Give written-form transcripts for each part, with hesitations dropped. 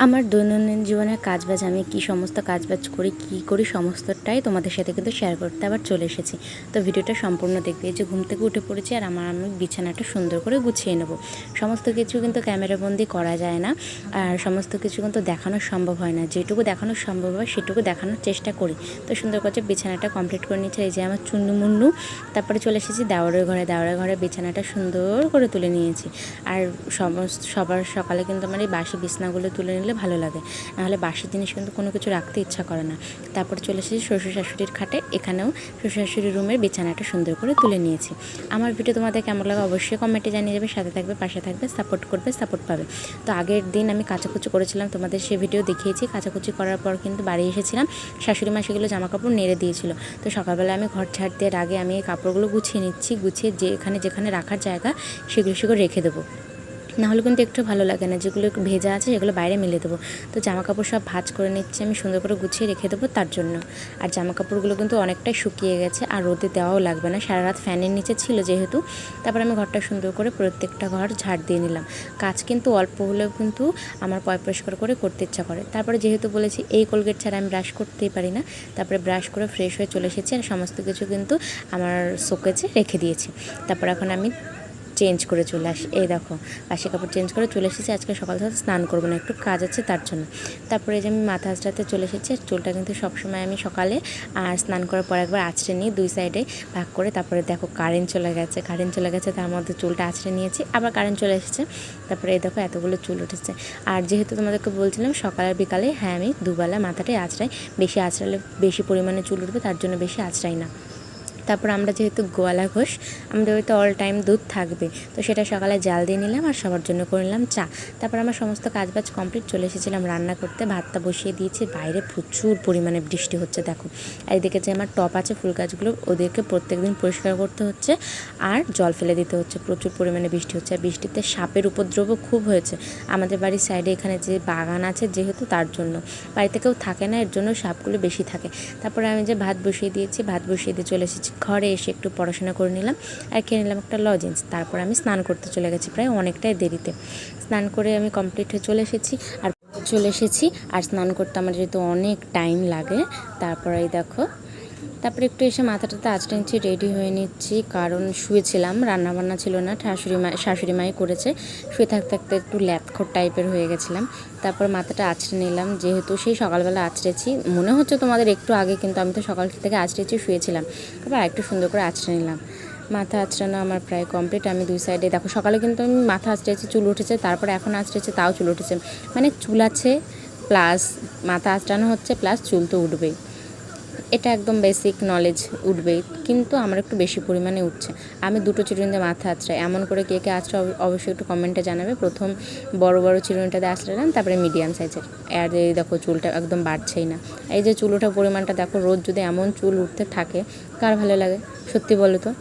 আমার দৈনন্দিন জীবনের কাজবাজ আমি কি সমস্ত কাজবাজ করি সমস্তটাই তোমাদের সাথে কিন্তু শেয়ার করতে আবার চলে এসেছি। তো ভিডিওটা সম্পূর্ণ দেখবে। এই যে ঘুম থেকে উঠে পড়েছি আর আমি বিছানাটা সুন্দর করে গুছিয়ে নেব। সমস্ত কিছু কিন্তু ক্যামেরাবন্দি করা যায় না, আর সমস্ত কিছু কিন্তু দেখানো সম্ভব হয় না। যেটুকু দেখানো সম্ভব হয় সেটুকু দেখানোর চেষ্টা করি। তো সুন্দর করে বিছানাটা কমপ্লিট করে নিচ্ছে। এই যে আমার চুন্নু মুন্নু। তারপরে চলে এসেছি দেওরের ঘরে বিছানাটা সুন্দর করে তুলে নিয়েছি। আর সবার সকালে কিন্তু আমার এই বাসি বিছনাগুলো তুলে নিলে ভালো লাগে, নাহলে বাসি জিনিস কিন্তু কোনো কিছু রাখতে ইচ্ছা করে না। তারপর চলে এসেছি শ্বশুর শাশুড়ির খাটে। এখানেও শ্বশুর শাশুড়ির রুমের বিছানাটা সুন্দর করে তুলে নিয়েছি। আমার ভিডিও তোমাদের কেমন লাগে অবশ্যই কমেন্টে জানিয়ে যাবে, সাথে থাকবে, পাশে থাকবে, সাপোর্ট করবে, সাপোর্ট পাবে। তো আগের দিন আমি কাচাকুচি করেছিলাম, তোমাদের সে ভিডিও দেখিয়েছি। কাচাকুচি করার পর কিন্তু বাড়ি এসেছিলাম, শাশুড়ি মা সেগুলো জামা কাপড় নেড়ে দিয়েছিল। তো সকালবেলা আমি ঘর ঝাড় দেওয়ার আগে আমি এই কাপড়গুলো গুছিয়ে নিচ্ছি। গুছিয়ে যেখানে রাখার জায়গা সেগুলো রেখে দেবো, নাহলে কিন্তু একটু ভালো লাগে না। যেগুলো একটু ভেজা আছে সেগুলো বাইরে মেলে দেবো। তো জামা কাপড় সব ভাঁজ করে নিচ্ছি আমি, সুন্দর করে গুছিয়ে রেখে দেবো তার জন্য। আর জামা কাপড়গুলো কিন্তু অনেকটাই শুকিয়ে গেছে, আর রোদে দেওয়াও লাগবে না, সারা রাত ফ্যানের নিচে ছিল যেহেতু। তারপরে আমি ঘরটা সুন্দর করে প্রত্যেকটা ঘর ঝাড় দিয়ে নিলাম। কাজ কিন্তু অল্প হলেও কিন্তু আমার পরিষ্কার করে করতে ইচ্ছা করে। তারপরে যেহেতু বলেছি এই কোলগেট ছাড়া আমি ব্রাশ করতেই পারি না, তারপরে ব্রাশ করে ফ্রেশ হয়ে চলে এসেছি। আর সমস্ত কিছু কিন্তু আমার শোকেজে রেখে দিয়েছি। তারপর এখন আমি চেঞ্জ করে চলে আসি। এই দেখো বাসি কাপড় চেঞ্জ করে চলে এসেছি। আজকে সকাল সকাল স্নান করবো না, একটু কাজ আছে তার জন্য। তারপরে যে আমি মাথা আঁচড়াতে চলে এসেছি। চুলটা কিন্তু সবসময় আমি সকালে আর স্নান করার পর একবার আঁচড়ে নিই, দুই সাইডে ভাগ করে। তারপরে দেখো কারেন্ট চলে গেছে, তার মধ্যে চুলটা আঁচড়ে নিয়েছি, আবার কারেন্ট চলে এসেছে। তারপরে এই দেখো এতগুলো চুল উঠেছে। আর যেহেতু তোমাদেরকে বলছিলাম সকাল আর বিকালে, হ্যাঁ আমি দুবেলা মাথাটাই আঁচড়াই। বেশি আঁচড়ালে বেশি পরিমাণে চুল উঠবে, তার জন্য বেশি আঁচড়াই না। তারপর আমরা যেহেতু গোয়ালা ঘোষ, আমাদের বাড়িতে অল টাইম দুধ থাকবে, তো সেটা সকালে জাল দিয়ে নিলাম আর সবার জন্য করে নিলাম চা। তারপর আমার সমস্ত কাজবাজ কমপ্লিট, চলে এসেছিলাম রান্না করতে। ভাতটা বসিয়ে দিয়েছি, বাইরে প্রচুর পরিমাণে বৃষ্টি হচ্ছে দেখো। আর এদিকে যে আমার টপ আছে ফুল গাছগুলো, ওদেরকে প্রত্যেকদিন পরিষ্কার করতে হচ্ছে আর জল ফেলে দিতে হচ্ছে। প্রচুর পরিমাণে বৃষ্টি হচ্ছে, আর বৃষ্টিতে সাপের উপদ্রবও খুব হয়েছে আমাদের বাড়ির সাইডে। এখানে যে বাগান আছে যেহেতু, তার জন্য বাড়িতে কেউ থাকে না, এর জন্য সাপগুলো বেশি থাকে। তারপরে আমি যে ভাত বসিয়ে দিয়ে চলে এসেছি ঘরে। এসে একটু পড়াশোনা করে নিলাম আর খেয়ে নিলাম একটা লজেন্স। তারপর আমি স্নান করতে চলে গেছি প্রায় অনেকটাই দেরিতে। স্নান করে আমি কমপ্লিট হয়ে চলে এসেছি। আর স্নান করতে আমার যেহেতু অনেক টাইম লাগে, তারপরে এই দেখো তারপরে একটু এসে মাথাটাতে আঁচড়ে নিচ্ছি, রেডি হয়ে নিচ্ছি, কারণ শুয়েছিলাম, রান্নাবান্না ছিল না, শাশুড়ি মাই করেছে। শুয়ে থাকতে থাকতে একটু ল্যাথখোর টাইপের হয়ে গেছিলাম। তারপর মাথাটা আঁচড়ে নিলাম, যেহেতু সেই সকালবেলা আঁচড়েছি মনে হচ্ছে তোমাদের একটু আগে, কিন্তু আমি তো সকাল থেকে আঁচড়েছি, শুয়েছিলাম। তারপর একটু সুন্দর করে আঁচড়ে নিলাম। মাথা আঁচড়ানো আমার প্রায় কমপ্লিট। আমি দুই সাইডে দেখো সকালে কিন্তু আমি মাথা আঁচড়েছি, চুল উঠেছে, তারপরে এখন আঁচড়েছে তাও চুল উঠেছে। মানে চুল আছে প্লাস মাথা আঁচড়ানো হচ্ছে প্লাস চুল তো উঠবেই, এটা একদম বেসিক নলেজ, উঠবেই, কিন্তু আমার একটু বেশি পরিমাণে উঠছে। আমি দুটো চিরুনিতে মাথা আঁচড়াই। এমন করে কে কে আঁচড়া অবশ্যই একটু কমেন্টে জানাবে। প্রথম বড় চিরুনিটাতে আঁচড়ালাম, তারপরে মিডিয়াম সাইজের। আর এই দেখো চুলটা একদম বাড়ছেই না। এই যে চুল ওঠার পরিমাণটা দেখো, রোজ যদি এমন চুল উঠতে থাকে কার ভালো লাগে সত্যি বলো তো?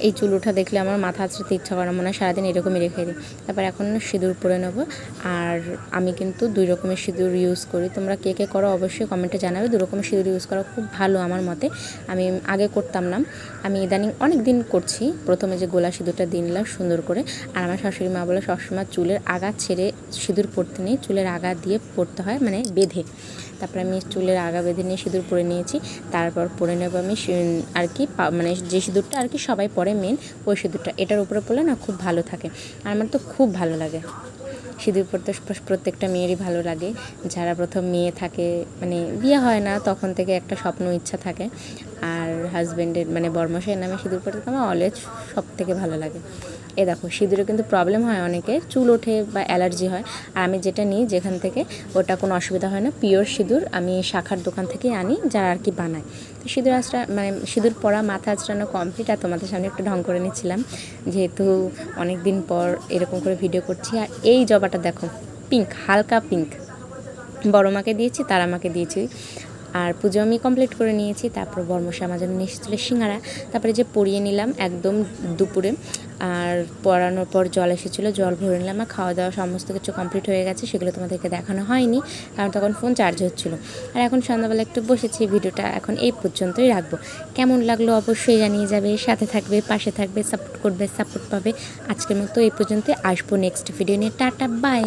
এই চুল ওঠা দেখলে আমার মাথা আঁচড়াতে ইচ্ছা করে না, মনে হয় সারাদিন এরকমই রেখে দিই। তারপর এখন সিঁদুর পরে নেবো। আর আমি কিন্তু 2 রকমের সিঁদুর ইউজ করি। তোমরা কে কে করো অবশ্যই কমেন্টে জানাবে। 2 রকমের সিঁদুর ইউজ করা খুব ভালো আমার মতে। আমি আগে করতাম না, আমি ইদানিং অনেক দিন করছি। প্রথমে যে গোলা সিঁদুরটা দিয়ে নিলাম সুন্দর করে। আর আমার শাশুড়ি মা বলে সবসময় চুলের আগা ছেড়ে সিঁদুর পরতে নেই, চুলের আগা দিয়ে পরতে হয়, মানে বেঁধে। তারপরে আমি চুলের আগা বেঁধে নিয়ে সিঁদুর পরে নিয়েছি। তারপর পরে নেব আমি আর কি মানে যে সিঁদুরটা আর কি সবাই পরে মেন, ওই সিঁদুরটা এটার উপরে পরলে না খুব ভালো থাকে। আর আমার তো খুব ভালো লাগে সিঁদুর পরতে, প্রত্যেকটা মেয়েরই ভালো লাগে। যারা প্রথম মেয়ে থাকে, মানে বিয়ে হয় না তখন থেকে একটা স্বপ্ন ইচ্ছা থাকে। আর হাজব্যান্ডের মানে বরমশাইয়ের নামে সিঁদুর পরতে আমার অলওয়েজ সব থেকে ভালো লাগে। এ দেখো সিঁদুরে কিন্তু প্রবলেম হয় অনেকের, চুল ওঠে বা অ্যালার্জি হয়। আর আমি যেটা নিই যেখান থেকে, ওটা কোনো অসুবিধা হয় না। পিওর সিঁদুর আমি শাখার দোকান থেকে আনি, যারা আর কি বানায়। তো সিঁদুর মানে সিঁদুর পরা, মাথা আঁচড়ানো কমপ্লিট। আর তোমাদের সামনে একটু ঢং করে নিচ্ছিলাম, যেহেতু অনেক দিন পর এরকম করে ভিডিও করছি। আর এই জবাটা দেখো, পিঙ্ক, হালকা পিঙ্ক, বড় মাকে দিয়েছি, তারা মাকে দিয়েছি। আর পুজো আমি কমপ্লিট করে নিয়েছি। তারপর বর্মশাই আমার জন্য নিয়ে এসেছিলো সিঙ্গারা। তারপরে যে পরিয়ে নিলাম একদম দুপুরে। আর পরানোর পর জল এসেছিলো, জল ভরে নিলাম। আর খাওয়া দাওয়া সমস্ত কিছু কমপ্লিট হয়ে গেছে, সেগুলো তোমাদেরকে দেখানো হয়নি কারণ তখন ফোন চার্জ হচ্ছিলো। আর এখন সন্ধ্যাবেলা একটু বসেছি, ভিডিওটা এখন এই পর্যন্তই রাখবো। কেমন লাগলো অবশ্যই জানিয়ে যাবে, সাথে থাকবে, পাশে থাকবে, সাপোর্ট করবে, সাপোর্ট পাবে। আজকের মতো এই পর্যন্তই, আসবো নেক্সট ভিডিও নিয়ে। Ta ta, by.